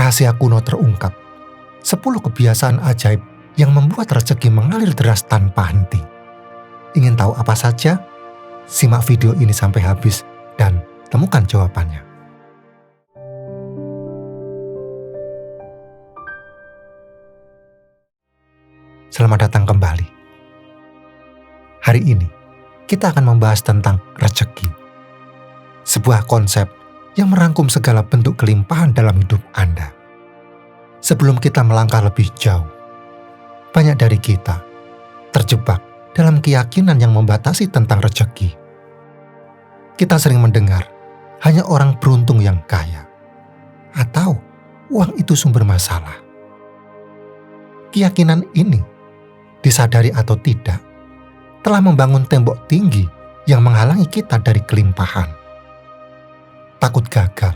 rahasia kuno terungkap. 10 kebiasaan ajaib yang membuat rezeki mengalir deras tanpa henti. Ingin tahu apa saja? Simak video ini sampai habis dan temukan jawabannya. Selamat datang kembali. Hari ini kita akan membahas tentang rezeki. Sebuah konsep yang merangkum segala bentuk kelimpahan dalam hidup Anda. Sebelum kita melangkah lebih jauh, banyak dari kita terjebak dalam keyakinan yang membatasi tentang rezeki. Kita sering mendengar hanya orang beruntung yang kaya, atau uang itu sumber masalah. Keyakinan ini, disadari atau tidak, telah membangun tembok tinggi yang menghalangi kita dari kelimpahan. Takut gagal,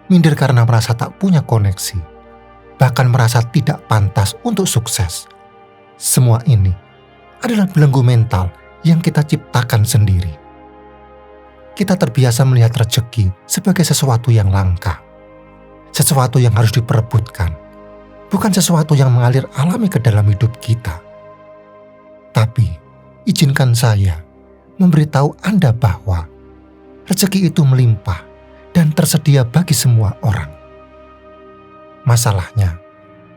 minder karena merasa tak punya koneksi, bahkan merasa tidak pantas untuk sukses. Semua ini adalah belenggu mental yang kita ciptakan sendiri. Kita terbiasa melihat rezeki sebagai sesuatu yang langka, sesuatu yang harus diperebutkan, bukan sesuatu yang mengalir alami ke dalam hidup kita. Tapi, izinkan saya memberitahu Anda bahwa rezeki itu melimpah dan tersedia bagi semua orang. Masalahnya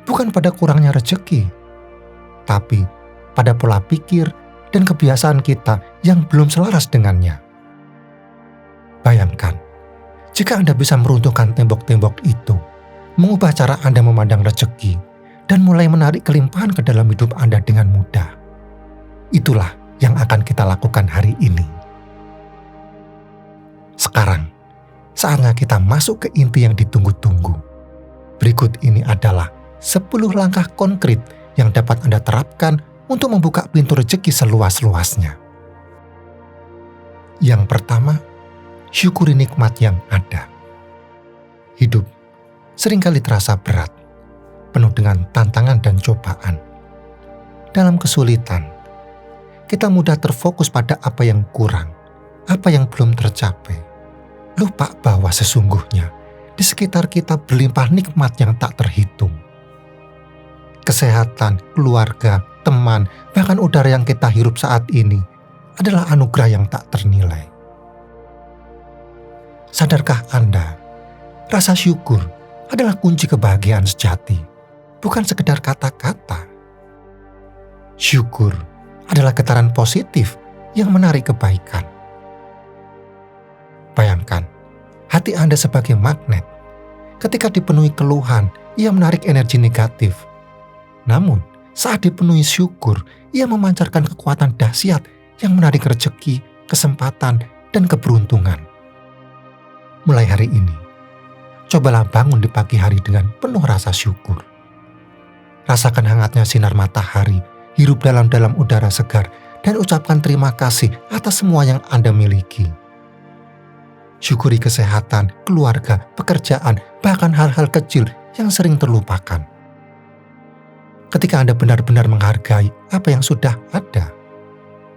bukan pada kurangnya rezeki, tapi pada pola pikir dan kebiasaan kita yang belum selaras dengannya. Bayangkan, jika Anda bisa meruntuhkan tembok-tembok itu, mengubah cara Anda memandang rezeki, dan mulai menarik kelimpahan ke dalam hidup Anda dengan mudah. Itulah yang akan kita lakukan hari ini. Sekarang, saatnya kita masuk ke inti yang ditunggu-tunggu. Berikut ini adalah 10 langkah konkret yang dapat Anda terapkan untuk membuka pintu rezeki seluas-luasnya. Yang pertama, syukuri nikmat yang ada. Hidup seringkali terasa berat, penuh dengan tantangan dan cobaan. Dalam kesulitan, kita mudah terfokus pada apa yang kurang, apa yang belum tercapai. Lupa bahwa sesungguhnya di sekitar kita berlimpah nikmat yang tak terhitung. Kesehatan, keluarga, teman, bahkan udara yang kita hirup saat ini adalah anugerah yang tak ternilai. Sadarkah Anda, rasa syukur adalah kunci kebahagiaan sejati, bukan sekedar kata-kata. Syukur adalah getaran positif yang menarik kebaikan. Bayangkan, hati Anda sebagai magnet. Ketika dipenuhi keluhan, ia menarik energi negatif. Namun, saat dipenuhi syukur, ia memancarkan kekuatan dahsyat yang menarik rezeki, kesempatan, dan keberuntungan. Mulai hari ini, cobalah bangun di pagi hari dengan penuh rasa syukur. Rasakan hangatnya sinar matahari, hirup dalam-dalam udara segar, dan ucapkan terima kasih atas semua yang Anda miliki. Syukuri kesehatan, keluarga, pekerjaan, bahkan hal-hal kecil yang sering terlupakan. Ketika Anda benar-benar menghargai apa yang sudah ada,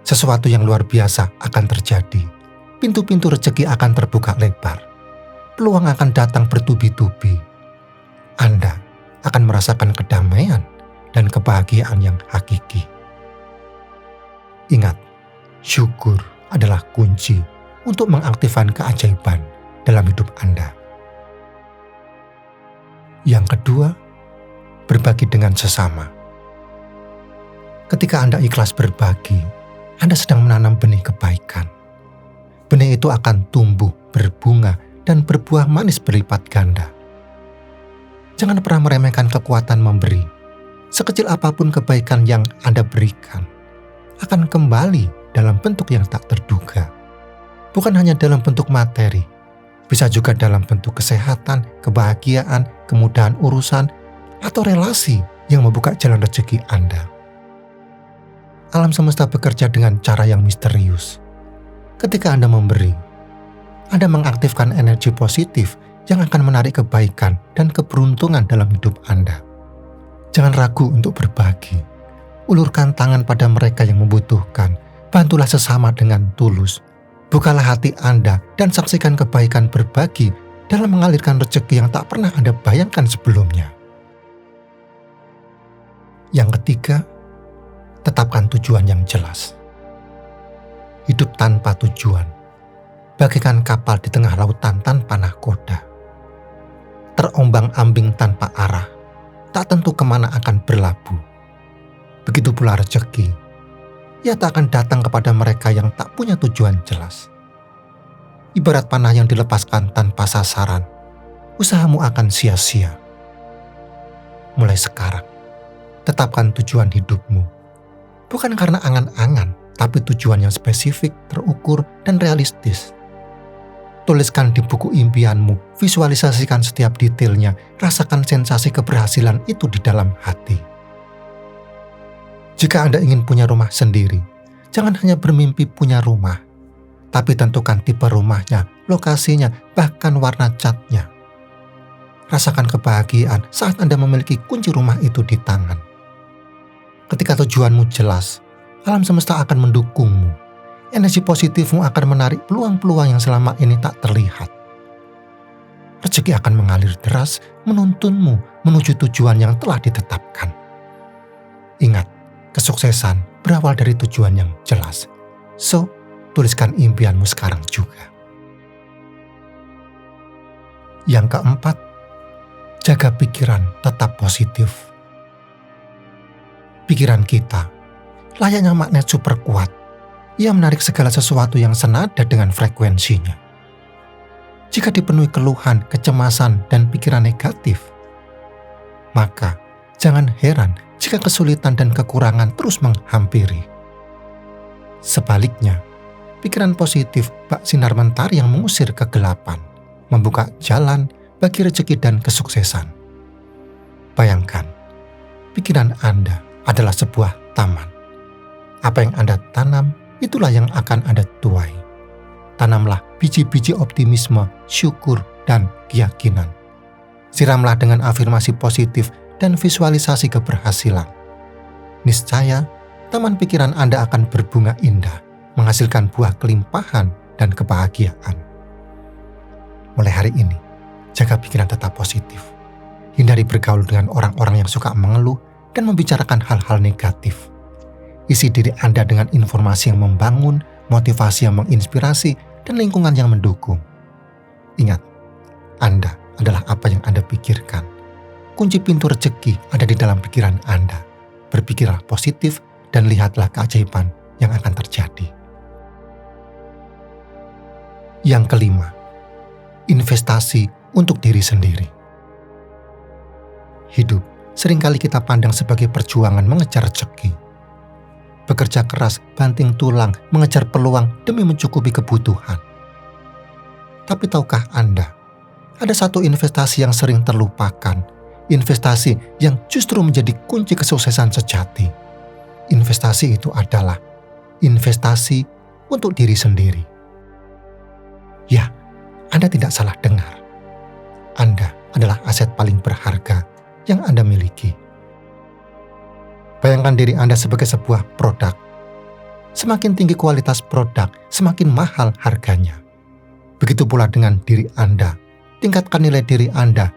sesuatu yang luar biasa akan terjadi. Pintu-pintu rezeki akan terbuka lebar. Peluang akan datang bertubi-tubi. Anda akan merasakan kedamaian dan kebahagiaan yang hakiki. Ingat, syukur adalah kunci untuk mengaktifkan keajaiban dalam hidup Anda. Yang kedua, berbagi dengan sesama. Ketika Anda ikhlas berbagi, Anda sedang menanam benih kebaikan. Benih itu akan tumbuh, berbunga, dan berbuah manis berlipat ganda. Jangan pernah meremehkan kekuatan memberi. Sekecil apapun kebaikan yang Anda berikan, akan kembali dalam bentuk yang tak terduga. Bukan hanya dalam bentuk materi, bisa juga dalam bentuk kesehatan, kebahagiaan, kemudahan urusan, atau relasi yang membuka jalan rezeki Anda. Alam semesta bekerja dengan cara yang misterius. Ketika Anda memberi, Anda mengaktifkan energi positif yang akan menarik kebaikan dan keberuntungan dalam hidup Anda. Jangan ragu untuk berbagi. Ulurkan tangan pada mereka yang membutuhkan. Bantulah sesama dengan tulus. Bukalah hati Anda dan saksikan kebaikan berbagi dalam mengalirkan rezeki yang tak pernah Anda bayangkan sebelumnya. Yang ketiga, tetapkan tujuan yang jelas. Hidup tanpa tujuan, bagaikan kapal di tengah lautan tanpa nahkoda. Terombang-ambing tanpa arah, tak tentu kemana akan berlabuh. Begitu pula rezeki, ia tak akan datang kepada mereka yang tak punya tujuan jelas. Ibarat panah yang dilepaskan tanpa sasaran, usahamu akan sia-sia. Mulai sekarang, tetapkan tujuan hidupmu. Bukan karena angan-angan, tapi tujuan yang spesifik, terukur, dan realistis. Tuliskan di buku impianmu, visualisasikan setiap detailnya, rasakan sensasi keberhasilan itu di dalam hati. Jika Anda ingin punya rumah sendiri, jangan hanya bermimpi punya rumah, tapi tentukan tipe rumahnya, lokasinya, bahkan warna catnya. Rasakan kebahagiaan saat Anda memiliki kunci rumah itu di tangan. Ketika tujuanmu jelas, alam semesta akan mendukungmu. Energi positifmu akan menarik peluang-peluang yang selama ini tak terlihat. Rezeki akan mengalir deras menuntunmu menuju tujuan yang telah ditetapkan. Ingat, kesuksesan berawal dari tujuan yang jelas. So, tuliskan impianmu sekarang juga. Yang keempat, jaga pikiran tetap positif. Pikiran kita layaknya magnet super kuat. Ia menarik segala sesuatu yang senada dengan frekuensinya. Jika dipenuhi keluhan, kecemasan, dan pikiran negatif, maka jangan heran jika kesulitan dan kekurangan terus menghampiri. Sebaliknya, pikiran positif bak sinar mentari yang mengusir kegelapan, membuka jalan bagi rezeki dan kesuksesan. Bayangkan, pikiran Anda adalah sebuah taman. Apa yang Anda tanam, itulah yang akan Anda tuai. Tanamlah biji-biji optimisme, syukur, dan keyakinan. Siramlah dengan afirmasi positif dan visualisasi keberhasilan. Niscaya, taman pikiran Anda akan berbunga indah, menghasilkan buah kelimpahan dan kebahagiaan. Mulai hari ini, jaga pikiran tetap positif. Hindari bergaul dengan orang-orang yang suka mengeluh dan membicarakan hal-hal negatif. Isi diri Anda dengan informasi yang membangun, motivasi yang menginspirasi, dan lingkungan yang mendukung. Ingat, Anda adalah apa yang Anda pikirkan. Kunci pintu rezeki ada di dalam pikiran Anda. Berpikirlah positif dan lihatlah keajaiban yang akan terjadi. Yang kelima, investasi untuk diri sendiri. Hidup seringkali kita pandang sebagai perjuangan mengejar rezeki. Bekerja keras, banting tulang, mengejar peluang demi mencukupi kebutuhan. Tapi tahukah Anda, ada satu investasi yang sering terlupakan, investasi yang justru menjadi kunci kesuksesan sejati. Investasi itu adalah investasi untuk diri sendiri. Ya, Anda tidak salah dengar. Anda adalah aset paling berharga yang Anda miliki. Bayangkan diri Anda sebagai sebuah produk. Semakin tinggi kualitas produk, semakin mahal harganya. Begitu pula dengan diri Anda. Tingkatkan nilai diri Anda,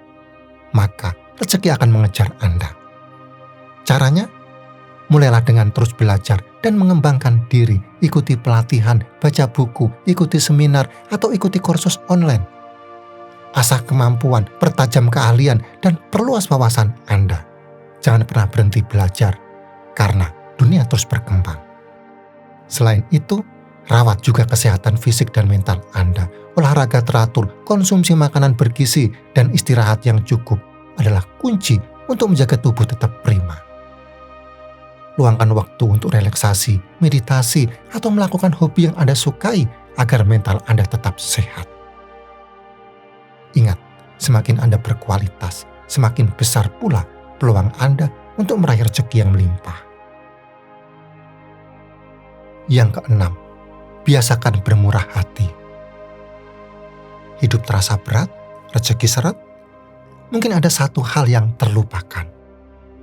maka rezeki akan mengejar Anda. Caranya? Mulailah dengan terus belajar dan mengembangkan diri. Ikuti pelatihan, baca buku, ikuti seminar, atau ikuti kursus online. Asah kemampuan, pertajam keahlian, dan perluas wawasan Anda. Jangan pernah berhenti belajar, karena dunia terus berkembang. Selain itu, rawat juga kesehatan fisik dan mental Anda. Olahraga teratur, konsumsi makanan bergizi, dan istirahat yang cukup adalah kunci untuk menjaga tubuh tetap prima. Luangkan waktu untuk relaksasi, meditasi, atau melakukan hobi yang Anda sukai agar mental Anda tetap sehat. Ingat, semakin Anda berkualitas, semakin besar pula peluang Anda untuk meraih rezeki yang melimpah. Yang keenam, biasakan bermurah hati. Hidup terasa berat, rezeki seret. Mungkin ada satu hal yang terlupakan,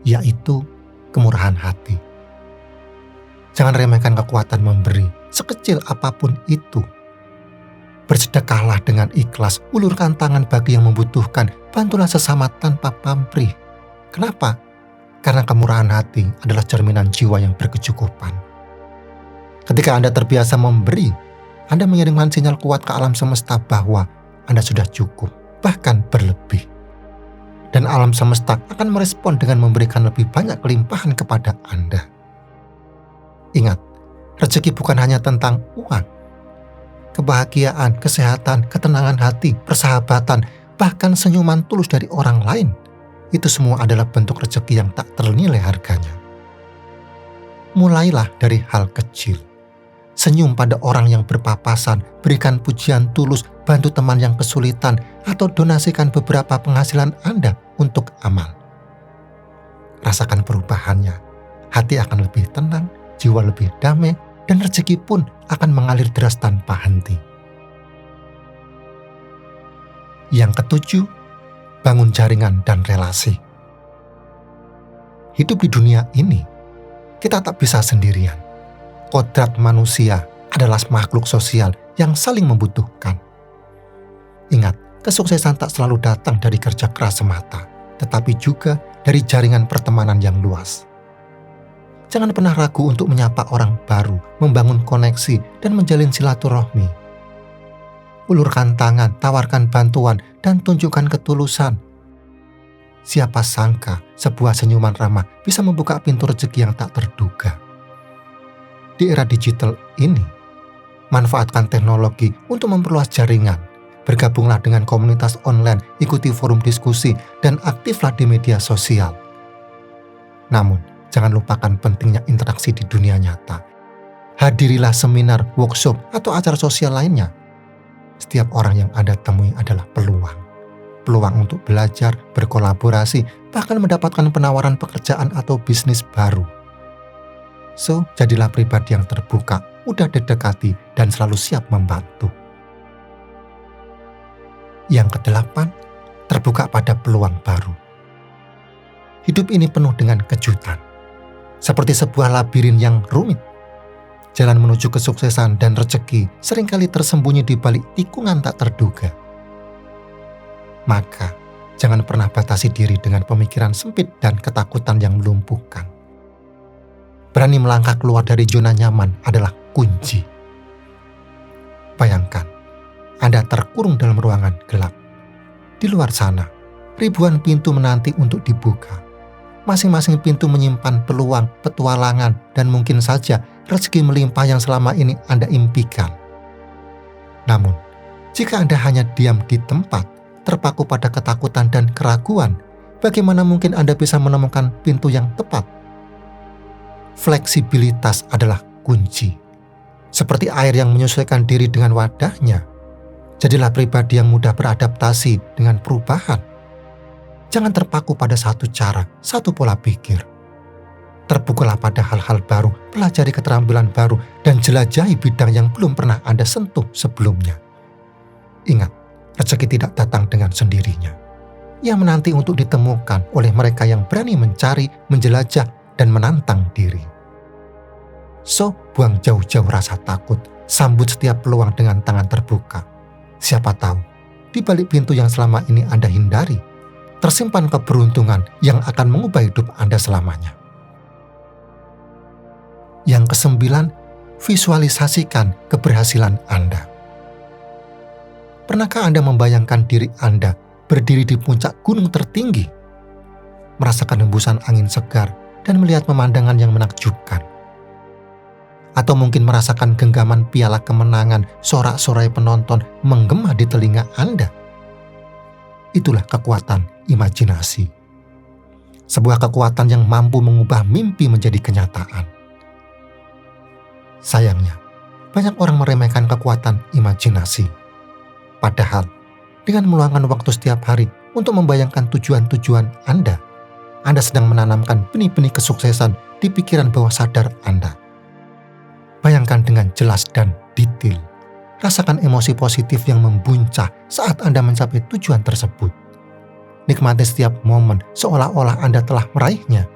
yaitu kemurahan hati. Jangan remehkan kekuatan memberi, sekecil apapun itu. Bersedekahlah dengan ikhlas, ulurkan tangan bagi yang membutuhkan, bantulah sesama tanpa pamrih. Kenapa? Karena kemurahan hati adalah cerminan jiwa yang berkecukupan. Ketika Anda terbiasa memberi, Anda mengirimkan sinyal kuat ke alam semesta bahwa Anda sudah cukup, bahkan berlebih. Dan alam semesta akan merespon dengan memberikan lebih banyak kelimpahan kepada Anda. Ingat, rezeki bukan hanya tentang uang. Kebahagiaan, kesehatan, ketenangan hati, persahabatan, bahkan senyuman tulus dari orang lain, itu semua adalah bentuk rezeki yang tak ternilai harganya. Mulailah dari hal kecil. Senyum pada orang yang berpapasan, berikan pujian tulus, bantu teman yang kesulitan, atau donasikan beberapa penghasilan Anda untuk amal. Rasakan perubahannya. Hati akan lebih tenang, jiwa lebih damai, dan rezeki pun akan mengalir deras tanpa henti. Yang ketujuh, bangun jaringan dan relasi. Hidup di dunia ini, kita tak bisa sendirian. Kodrat manusia adalah makhluk sosial yang saling membutuhkan. Ingat, kesuksesan tak selalu datang dari kerja keras semata, tetapi juga dari jaringan pertemanan yang luas. Jangan pernah ragu untuk menyapa orang baru, membangun koneksi, dan menjalin silaturahmi. Ulurkan tangan, tawarkan bantuan, dan tunjukkan ketulusan. Siapa sangka sebuah senyuman ramah bisa membuka pintu rezeki yang tak terduga. Di era digital ini, manfaatkan teknologi untuk memperluas jaringan. Bergabunglah dengan komunitas online, ikuti forum diskusi, dan aktiflah di media sosial. Namun, jangan lupakan pentingnya interaksi di dunia nyata. Hadirilah seminar, workshop, atau acara sosial lainnya. Setiap orang yang Anda temui adalah peluang. Peluang untuk belajar, berkolaborasi, bahkan mendapatkan penawaran pekerjaan atau bisnis baru. So, jadilah pribadi yang terbuka, mudah didekati, dan selalu siap membantu. Yang kedelapan, terbuka pada peluang baru. Hidup ini penuh dengan kejutan. Seperti sebuah labirin yang rumit. Jalan menuju kesuksesan dan rezeki seringkali tersembunyi di balik tikungan tak terduga. Maka, jangan pernah batasi diri dengan pemikiran sempit dan ketakutan yang melumpuhkan. Berani melangkah keluar dari zona nyaman adalah kunci. Bayangkan, Anda terkurung dalam ruangan gelap. Di luar sana, ribuan pintu menanti untuk dibuka. Masing-masing pintu menyimpan peluang, petualangan, dan mungkin saja rezeki melimpah yang selama ini Anda impikan. Namun, jika Anda hanya diam di tempat, terpaku pada ketakutan dan keraguan, bagaimana mungkin Anda bisa menemukan pintu yang tepat? Fleksibilitas adalah kunci. Seperti air yang menyesuaikan diri dengan wadahnya, jadilah pribadi yang mudah beradaptasi dengan perubahan. Jangan terpaku pada satu cara, satu pola pikir. Terbukalah pada hal-hal baru, pelajari keterampilan baru, dan jelajahi bidang yang belum pernah Anda sentuh sebelumnya. Ingat, rezeki tidak datang dengan sendirinya. Ia menanti untuk ditemukan oleh mereka yang berani mencari, menjelajah, dan menantang diri. So, buang jauh-jauh rasa takut, sambut setiap peluang dengan tangan terbuka. Siapa tahu, di balik pintu yang selama ini Anda hindari, tersimpan keberuntungan yang akan mengubah hidup Anda selamanya. Yang kesembilan, visualisasikan keberhasilan Anda. Pernahkah Anda membayangkan diri Anda berdiri di puncak gunung tertinggi, merasakan hembusan angin segar, dan melihat pemandangan yang menakjubkan? Atau mungkin merasakan genggaman piala kemenangan, sorak-sorai penonton menggema di telinga Anda? Itulah kekuatan imajinasi. Sebuah kekuatan yang mampu mengubah mimpi menjadi kenyataan. Sayangnya, banyak orang meremehkan kekuatan imajinasi. Padahal, dengan meluangkan waktu setiap hari untuk membayangkan tujuan-tujuan Anda sedang menanamkan benih-benih kesuksesan di pikiran bawah sadar Anda. Bayangkan dengan jelas dan detail. Rasakan emosi positif yang membuncah saat Anda mencapai tujuan tersebut. Nikmati setiap momen seolah-olah Anda telah meraihnya.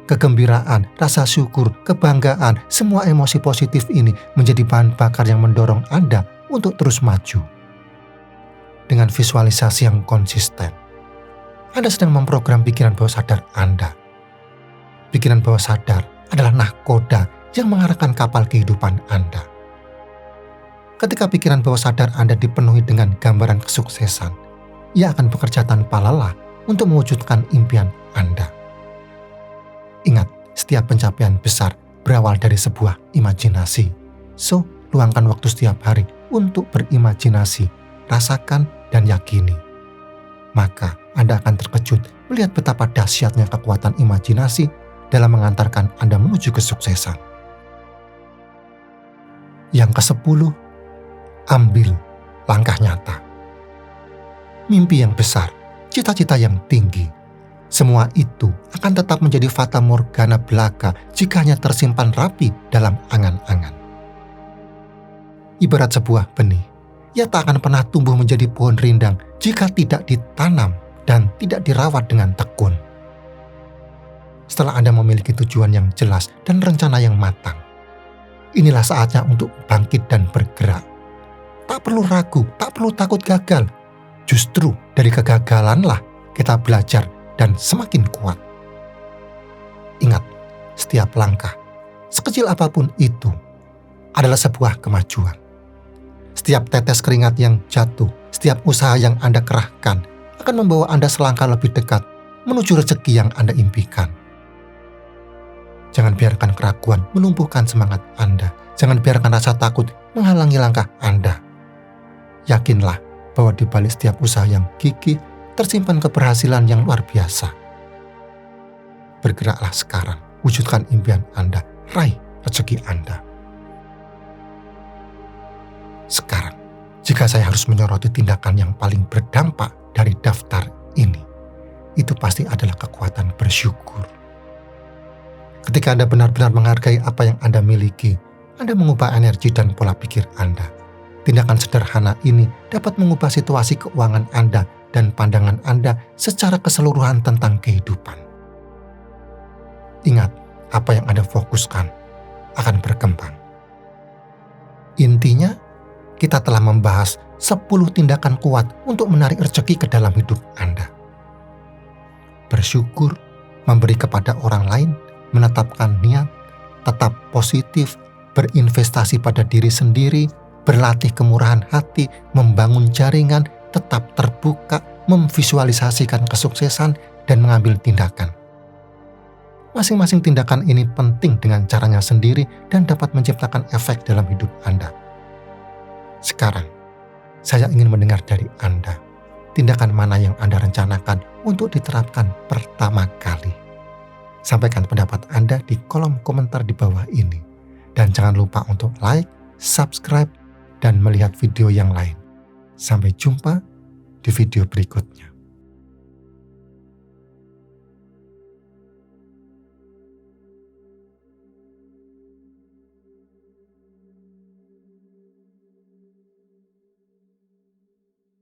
Kegembiraan, rasa syukur, kebanggaan, semua emosi positif ini menjadi bahan bakar yang mendorong Anda untuk terus maju. Dengan visualisasi yang konsisten, Anda sedang memprogram pikiran bawah sadar Anda. Pikiran bawah sadar adalah nahkoda yang mengarahkan kapal kehidupan Anda. Ketika pikiran bawah sadar Anda dipenuhi dengan gambaran kesuksesan, ia akan bekerja tanpa lelah untuk mewujudkan impian Anda. Ingat, setiap pencapaian besar berawal dari sebuah imajinasi. So, luangkan waktu setiap hari untuk berimajinasi, rasakan dan yakini. Maka Anda akan terkejut melihat betapa dahsyatnya kekuatan imajinasi dalam mengantarkan Anda menuju kesuksesan. Yang ke-10, ambil langkah nyata. Mimpi yang besar, cita-cita yang tinggi, semua itu akan tetap menjadi fata morgana belaka jika hanya tersimpan rapi dalam angan-angan. Ibarat sebuah benih, ia tak akan pernah tumbuh menjadi pohon rindang jika tidak ditanam dan tidak dirawat dengan tekun. Setelah Anda memiliki tujuan yang jelas dan rencana yang matang, inilah saatnya untuk bangkit dan bergerak. Tak perlu ragu, tak perlu takut gagal. Justru dari kegagalanlah kita belajar dan semakin kuat. Ingat, setiap langkah, sekecil apapun itu, adalah sebuah kemajuan. Setiap tetes keringat yang jatuh, setiap usaha yang Anda kerahkan, akan membawa Anda selangkah lebih dekat menuju rezeki yang Anda impikan. Jangan biarkan keraguan melumpuhkan semangat Anda. Jangan biarkan rasa takut menghalangi langkah Anda. Yakinlah bahwa di balik setiap usaha yang gigih, tersimpan keberhasilan yang luar biasa. Bergeraklah sekarang, wujudkan impian Anda, raih rezeki Anda. Sekarang, jika saya harus menyoroti tindakan yang paling berdampak dari daftar ini, itu pasti adalah kekuatan bersyukur. Ketika Anda benar-benar menghargai apa yang Anda miliki, Anda mengubah energi dan pola pikir Anda. Tindakan sederhana ini dapat mengubah situasi keuangan Anda dan pandangan Anda secara keseluruhan tentang kehidupan. Ingat, apa yang Anda fokuskan akan berkembang. Intinya, kita telah membahas 10 tindakan kuat untuk menarik rezeki ke dalam hidup Anda. Bersyukur, memberi kepada orang lain, menetapkan niat, tetap positif, berinvestasi pada diri sendiri, berlatih kemurahan hati, membangun jaringan, tetap terbuka, memvisualisasikan kesuksesan, dan mengambil tindakan. Masing-masing tindakan ini penting dengan caranya sendiri dan dapat menciptakan efek dalam hidup Anda. Sekarang, saya ingin mendengar dari Anda, tindakan mana yang Anda rencanakan untuk diterapkan pertama kali. Sampaikan pendapat Anda di kolom komentar di bawah ini. Dan jangan lupa untuk like, subscribe, dan melihat video yang lain. Sampai jumpa di video berikutnya.